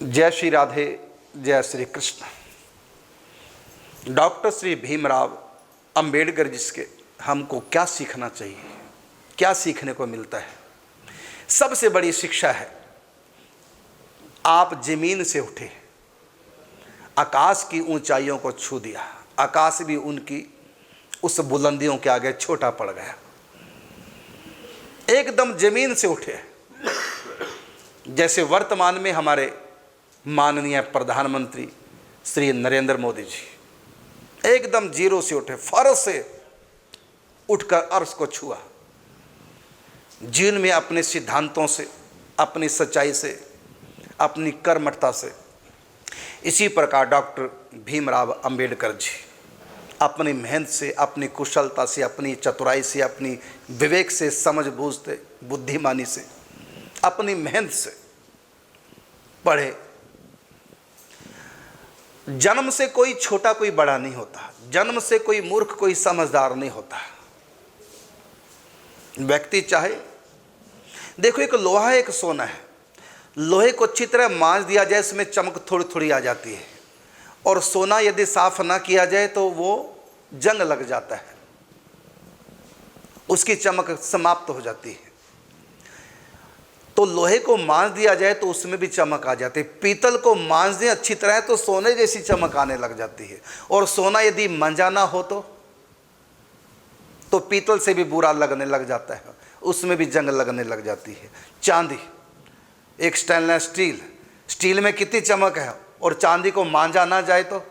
जय श्री राधे, जय श्री कृष्ण। डॉक्टर श्री भीमराव अंबेडकर जी से हमको क्या सीखना चाहिए, क्या सीखने को मिलता है? सबसे बड़ी शिक्षा है, आप जमीन से उठे, आकाश की ऊंचाइयों को छू दिया, आकाश भी उनकी उस बुलंदियों के आगे छोटा पड़ गया। एकदम जमीन से उठे। जैसे वर्तमान में हमारे माननीय प्रधानमंत्री श्री नरेंद्र मोदी जी एकदम जीरो से उठे, फर्श से उठकर अर्श को छुआ। जीवन में अपने सिद्धांतों से, अपनी सच्चाई से, अपनी कर्मठता से। इसी प्रकार डॉक्टर भीमराव अंबेडकर जी अपनी मेहनत से, अपनी कुशलता से, अपनी चतुराई से, अपनी विवेक से, समझ बूझ से, बुद्धिमानी से, अपनी मेहनत से पढ़े। जन्म से कोई छोटा कोई बड़ा नहीं होता, जन्म से कोई मूर्ख कोई समझदार नहीं होता। व्यक्ति चाहे, देखो एक लोहा है, एक सोना है। लोहे को अच्छी तरह मांज दिया जाए, इसमें चमक थोड़ी थोड़ी आ जाती है, और सोना यदि साफ ना किया जाए तो वो जंग लग जाता है, उसकी चमक समाप्त हो जाती है। तो लोहे को मांज दिया जाए तो उसमें भी चमक आ जाती है। पीतल को मांज दें अच्छी तरह तो सोने जैसी चमक आने लग जाती है। और सोना यदि मंजा ना हो तो पीतल से भी बुरा लगने लग जाता है, उसमें भी जंग लगने लग जाती है। चांदी, एक स्टेनलेस स्टील में कितनी चमक है, और चांदी को मांजा ना जाए तो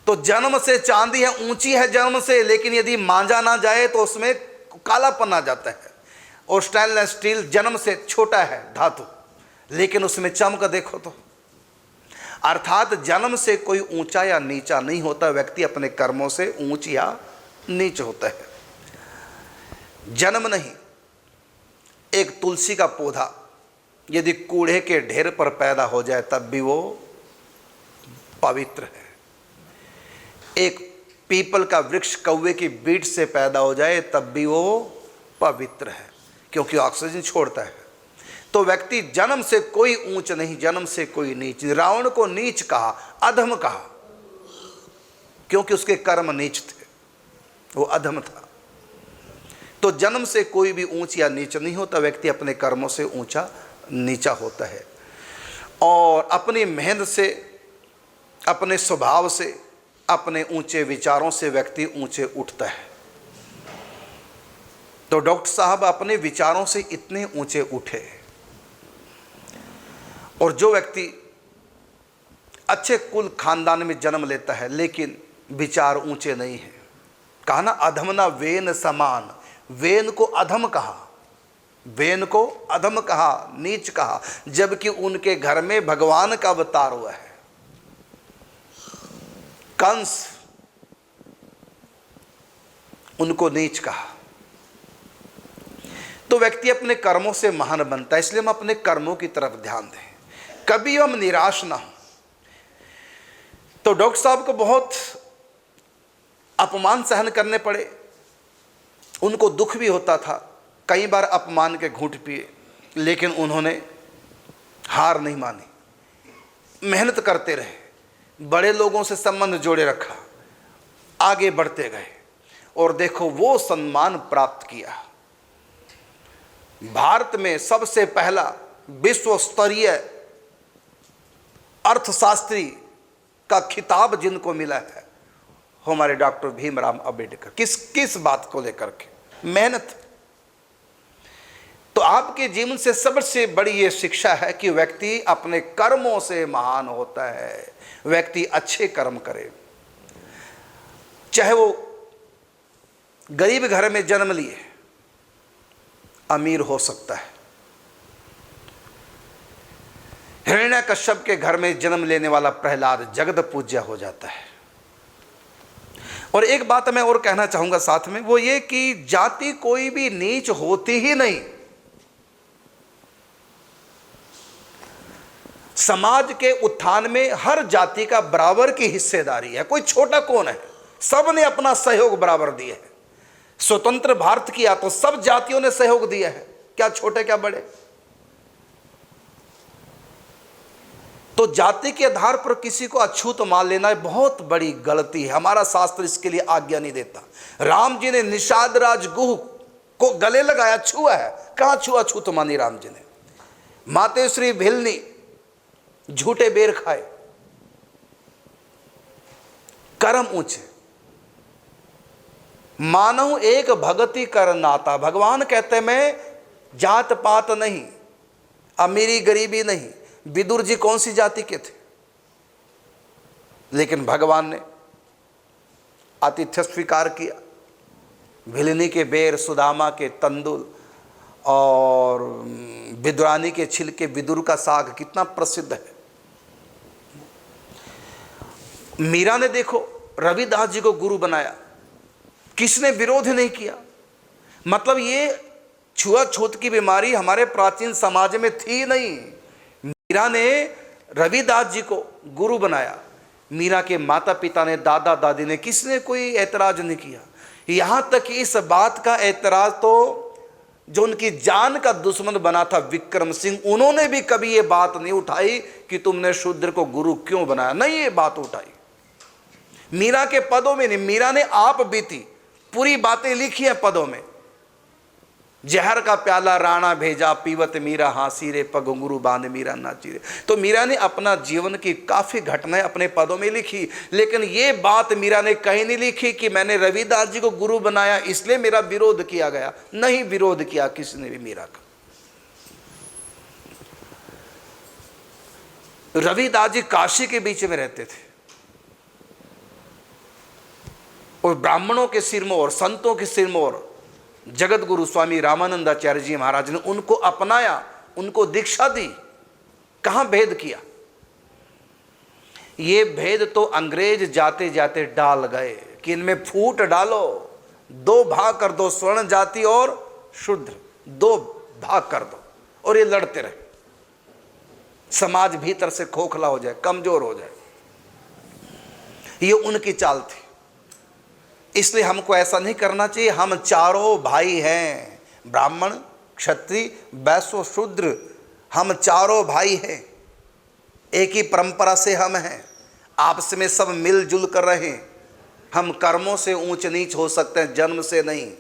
जन्म से चांदी है, ऊंची है जन्म से, लेकिन यदि मांजा ना जाए तो उसमें कालापन आ जाता है। और स्टेनलेस स्टील जन्म से छोटा है धातु, लेकिन उसमें चमक देखो तो। अर्थात जन्म से कोई ऊंचा या नीचा नहीं होता, व्यक्ति अपने कर्मों से ऊंच या नीच होता है। जन्म नहीं, एक तुलसी का पौधा यदि कूड़े के ढेर पर पैदा हो जाए तब भी वो पवित्र है। एक पीपल का वृक्ष कौवे की बीट से पैदा हो जाए तब भी वो पवित्र है, क्योंकि ऑक्सीजन छोड़ता है। तो व्यक्ति जन्म से कोई ऊंच नहीं, जन्म से कोई नीच। रावण को नीच कहा, अधम कहा, क्योंकि उसके कर्म नीच थे, वो अधम था। तो जन्म से कोई भी ऊंच या नीच नहीं होता, व्यक्ति अपने कर्मों से ऊंचा नीचा होता है। और अपनी मेहनत से, अपने स्वभाव से, अपने ऊंचे विचारों से व्यक्ति ऊंचे उठता है। तो डॉक्टर साहब अपने विचारों से इतने ऊंचे उठे। और जो व्यक्ति अच्छे कुल खानदान में जन्म लेता है लेकिन विचार ऊंचे नहीं है, कहा ना अधम ना वेन समान, वेन को अधम कहा, वेन को अधम कहा, नीच कहा, जबकि उनके घर में भगवान का अवतार हुआ है। कंस, उनको नीच कहा। तो व्यक्ति अपने कर्मों से महान बनता है। इसलिए हम अपने कर्मों की तरफ ध्यान दें, कभी हम निराश ना हो। तो डॉक्टर साहब को बहुत अपमान सहन करने पड़े, उनको दुख भी होता था, कई बार अपमान के घूंट पिए, लेकिन उन्होंने हार नहीं मानी, मेहनत करते रहे, बड़े लोगों से संबंध जोड़े रखा, आगे बढ़ते गए, और देखो वो सम्मान प्राप्त किया। भारत में सबसे पहला विश्व स्तरीय अर्थशास्त्री का खिताब जिनको मिला है, हमारे डॉक्टर भीमराव अंबेडकर। किस बात को लेकर के? मेहनत। तो आपके जीवन से सबसे बड़ी ये शिक्षा है कि व्यक्ति अपने कर्मों से महान होता है। व्यक्ति अच्छे कर्म करे, चाहे वो गरीब घर में जन्म लिए, अमीर हो सकता है। हिरण्यकश्यप के घर में जन्म लेने वाला प्रहलाद जगत पूज्य हो जाता है। और एक बात मैं और कहना चाहूंगा साथ में, वो ये कि जाति कोई भी नीच होती ही नहीं। समाज के उत्थान में हर जाति का बराबर की हिस्सेदारी है, कोई छोटा कौन है, सबने अपना सहयोग बराबर दिया है। स्वतंत्र भारत किया तो सब जातियों ने सहयोग दिया है, क्या छोटे क्या बड़े। तो जाति के आधार पर किसी को अछूत मान लेना बहुत बड़ी गलती है। हमारा शास्त्र इसके लिए आज्ञा नहीं देता। राम जी ने निषाद राज गुह को गले लगाया, छुआ है, कहां छुआ छूत मानी राम जी ने। मातेश्री भिलनी झूठे बेर खाए, कर्म ऊंचे, मानव एक भगति कर नाता। भगवान कहते मैं जात पात नहीं, अमीरी गरीबी नहीं। विदुर जी कौन सी जाति के थे, लेकिन भगवान ने आतिथ्य स्वीकार किया। भिलनी के बेर, सुदामा के तंदुल और विदुरानी के छिलके, विदुर का साग कितना प्रसिद्ध है। मीरा ने देखो रविदास जी को गुरु बनाया, किसने विरोध नहीं किया। मतलब ये छुआछूत की बीमारी हमारे प्राचीन समाज में थी नहीं। मीरा ने रविदास जी को गुरु बनाया। मीरा के माता पिता ने, दादा दादी ने, किसने कोई ऐतराज नहीं किया। यहां तक कि इस बात का ऐतराज तो जो उनकी जान का दुश्मन बना था विक्रम सिंह, उन्होंने भी कभी ये बात नहीं उठाई कि तुमने शूद्र को गुरु क्यों बनाया, नहीं ये बात उठाई। मीरा के पदों में नहीं, मीरा ने आप बीती पूरी बातें लिखी हैं पदों में। जहर का प्याला राणा भेजा, पीवत मीरा हांसी रे, पग घुंघरू बांध मीरा नाची रे। तो मीरा ने अपना जीवन की काफी घटनाएं अपने पदों में लिखी, लेकिन ये बात मीरा ने कहीं नहीं लिखी कि मैंने रविदास जी को गुरु बनाया इसलिए मेरा विरोध किया गया। नहीं विरोध किया किसी ने भी मीरा का। रविदास जी काशी के बीच में रहते थे और ब्राह्मणों के सिरमौर, संतों के सिरमौर जगत गुरु स्वामी रामानंदाचार्य जी महाराज ने उनको अपनाया, उनको दीक्षा दी। कहां भेद किया? ये भेद तो अंग्रेज जाते जाते डाल गए कि इनमें फूट डालो, दो भाग कर दो, स्वर्ण जाति और शूद्र, दो भाग कर दो, और ये लड़ते रहे। समाज भीतर से खोखला हो जाए, कमजोर हो जाए। ये उनकी चाल थी। इसलिए हमको ऐसा नहीं करना चाहिए। हम चारों भाई हैं, ब्राह्मण, क्षत्रिय, वैश्य, शूद्र, हम चारों भाई हैं। एक ही परंपरा से हम हैं, आपस में सब मिलजुल कर रहे। हम कर्मों से ऊंच नीच हो सकते हैं, जन्म से नहीं।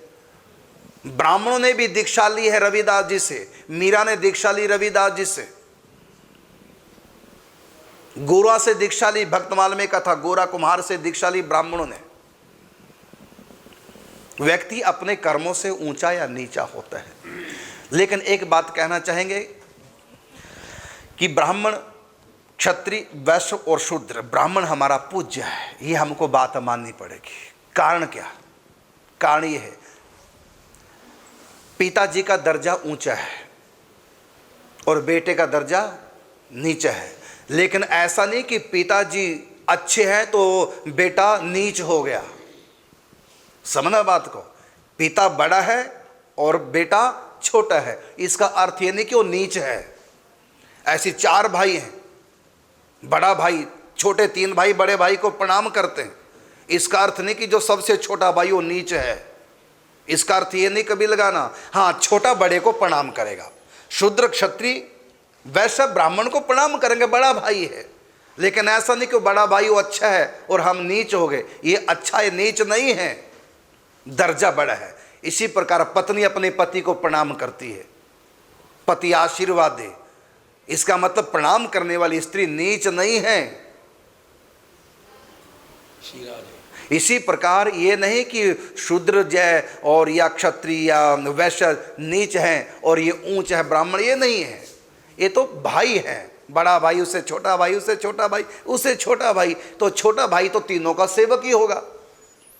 ब्राह्मणों ने भी दीक्षा ली है रविदास जी से, मीरा ने दीक्षा ली रविदास जी से, गोरा से दीक्षा ली, भक्तमाल में कथा गोरा कुम्हार से दीक्षा ली ब्राह्मणों ने। व्यक्ति अपने कर्मों से ऊंचा या नीचा होता है। लेकिन एक बात कहना चाहेंगे कि ब्राह्मण, क्षत्रिय, वैश्य और शूद्र, ब्राह्मण हमारा पूज्य है, ये हमको बात माननी पड़ेगी। कारण क्या? कारण ये है, पिताजी का दर्जा ऊंचा है और बेटे का दर्जा नीचा है। लेकिन ऐसा नहीं कि पिताजी अच्छे हैं तो बेटा नीच हो गया। समझना बात को। पिता बड़ा है और बेटा छोटा है, इसका अर्थ ये नहीं कि वो नीच है। ऐसे चार भाई हैं, बड़ा भाई, छोटे तीन भाई बड़े भाई को प्रणाम करते हैं, इसका अर्थ नहीं कि जो सबसे छोटा भाई वो नीच है। इसका अर्थ ये नहीं कभी लगाना, हाँ छोटा बड़े को प्रणाम करेगा। शूद्र, क्षत्रिय, वैश्य ब्राह्मण को प्रणाम करेंगे, बड़ा भाई है। लेकिन ऐसा नहीं कि बड़ा भाई वो अच्छा है और हम नीच हो गए। ये अच्छा ये नीच नहीं है, दर्जा बड़ा है। इसी प्रकार पत्नी अपने पति को प्रणाम करती है, पति आशीर्वाद दे, इसका मतलब प्रणाम करने वाली स्त्री नीच नहीं है। इसी प्रकार ये नहीं कि शूद्र जय और या क्षत्रिय या वैश्य नीच हैं और ये ऊंच है ब्राह्मण, ये नहीं है। ये तो भाई है, बड़ा भाई उससे छोटा भाई, उससे छोटा भाई, उससे छोटा भाई, तो छोटा भाई तो तीनों का सेवक ही होगा।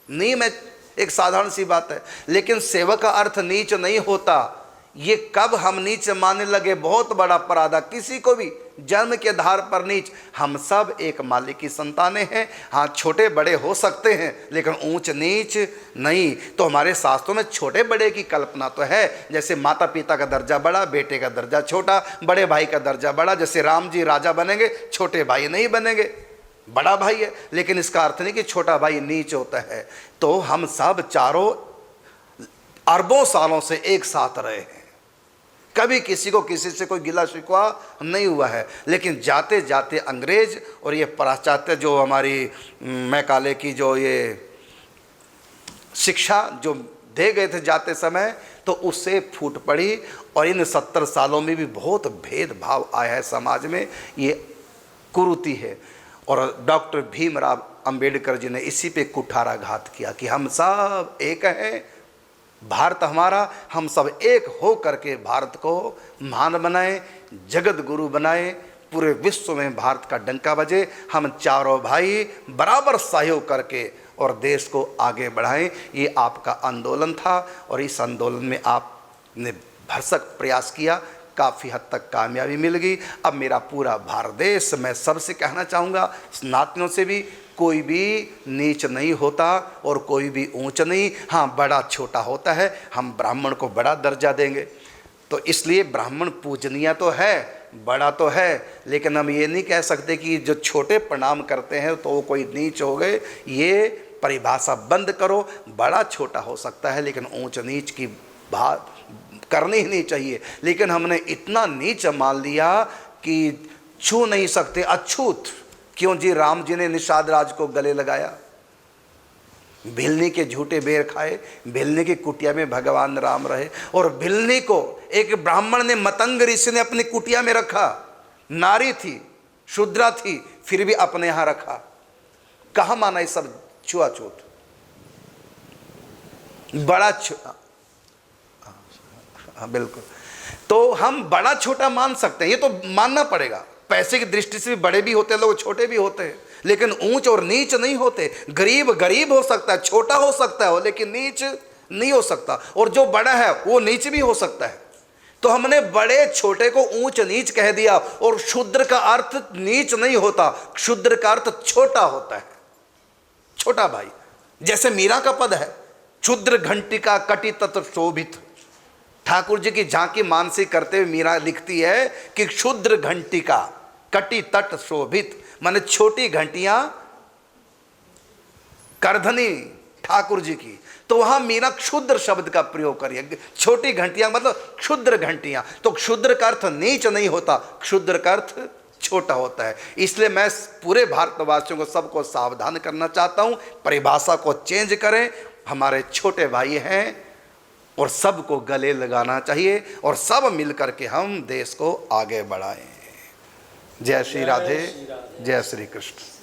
नहीं, मैं एक साधारण सी बात है। लेकिन सेवक का अर्थ नीच नहीं होता। ये कब हम नीच मानने लगे, बहुत बड़ा अपराध। किसी को भी जन्म के आधार पर नीच, हम सब एक मालिक की संतानें हैं। हाँ छोटे बड़े हो सकते हैं लेकिन ऊंच नीच नहीं। तो हमारे शास्त्रों में छोटे बड़े की कल्पना तो है, जैसे माता पिता का दर्जा बड़ा, बेटे का दर्जा छोटा, बड़े भाई का दर्जा बड़ा। जैसे राम जी राजा बनेंगे, छोटे भाई नहीं बनेंगे, बड़ा भाई है। लेकिन इसका अर्थ नहीं कि छोटा भाई नीच होता है। तो हम सब चारों अरबों सालों से एक साथ रहे हैं, कभी किसी को किसी से कोई गिला शिकवा नहीं हुआ है। लेकिन जाते जाते अंग्रेज और ये पाश्चात्य जो हमारी मैकाले की जो ये शिक्षा जो दे गए थे जाते समय, तो उससे फूट पड़ी। और इन 70 सालों में भी बहुत भेदभाव आया है समाज में, ये कुरीति है। और डॉक्टर भीमराव अंबेडकर जी ने इसी पे कुठाराघात किया कि हम सब एक हैं, भारत हमारा, हम सब एक हो करके भारत को महान बनाएं, जगत गुरु बनाएं, पूरे विश्व में भारत का डंका बजे। हम चारों भाई बराबर सहयोग करके और देश को आगे बढ़ाएं। ये आपका आंदोलन था और इस आंदोलन में आपने भरसक प्रयास किया, काफ़ी हद तक कामयाबी मिल गई। अब मेरा पूरा भारत देश, मैं सबसे कहना चाहूँगा, स्नातनियों से भी, कोई भी नीच नहीं होता और कोई भी ऊंच नहीं। हाँ, बड़ा छोटा होता है, हम ब्राह्मण को बड़ा दर्जा देंगे, तो इसलिए ब्राह्मण पूजनीय तो है, बड़ा तो है, लेकिन हम ये नहीं कह सकते कि जो छोटे प्रणाम करते हैं तो वो कोई नीच हो गए। ये परिभाषा बंद करो। बड़ा छोटा हो सकता है लेकिन ऊंच नीच की बात करनी ही नहीं चाहिए। लेकिन हमने इतना नीच मान लिया कि छू नहीं सकते, अछूत। क्यों जी? राम जी ने निषाद राज को गले लगाया, भिलनी के झूठे बेर खाए, भिलनी की कुटिया में भगवान राम रहे। और भिलनी को एक ब्राह्मण ने, मतंग ऋषि ने अपनी कुटिया में रखा, नारी थी, शूद्रा थी, फिर भी अपने यहाँ रखा। कहाँ माना ये सब छुआछूत? बड़ा हाँ बिल्कुल। तो हम बड़ा छोटा मान सकते हैं, ये तो मानना पड़ेगा। पैसे की दृष्टि से भी बड़े भी होते हैं लोग, छोटे भी होते हैं, लेकिन ऊंच और नीच नहीं होते। गरीब गरीब हो सकता है, छोटा हो सकता है, लेकिन नीच नहीं हो सकता। और जो बड़ा है वो नीच भी हो सकता है। तो हमने बड़े छोटे को ऊंच नीच कह दिया। और शूद्र का अर्थ नीच नहीं होता, शूद्र का अर्थ छोटा होता है, छोटा भाई। जैसे मीरा का पद है, क्षुद्र घंटिका कटि तत् शोभित। ठाकुर जी की झांकी मानसी करते हुए मीरा लिखती है कि क्षुद्र घंटिका कटि तट शोभित, माने छोटी घंटियां करधनी ठाकुर जी की। तो वहां मीरा क्षुद्र शब्द का प्रयोग करिए, छोटी घंटियां मतलब क्षुद्र घंटियां। तो क्षुद्र का अर्थ नीच नहीं होता, क्षुद्र का अर्थ छोटा होता है। इसलिए मैं पूरे भारतवासियों को, सबको सावधान करना चाहता हूं, परिभाषा को चेंज करें। हमारे छोटे भाई हैं और सबको गले लगाना चाहिए और सब मिलकर के हम देश को आगे बढ़ाएं। जय श्री राधे, जय श्री कृष्ण।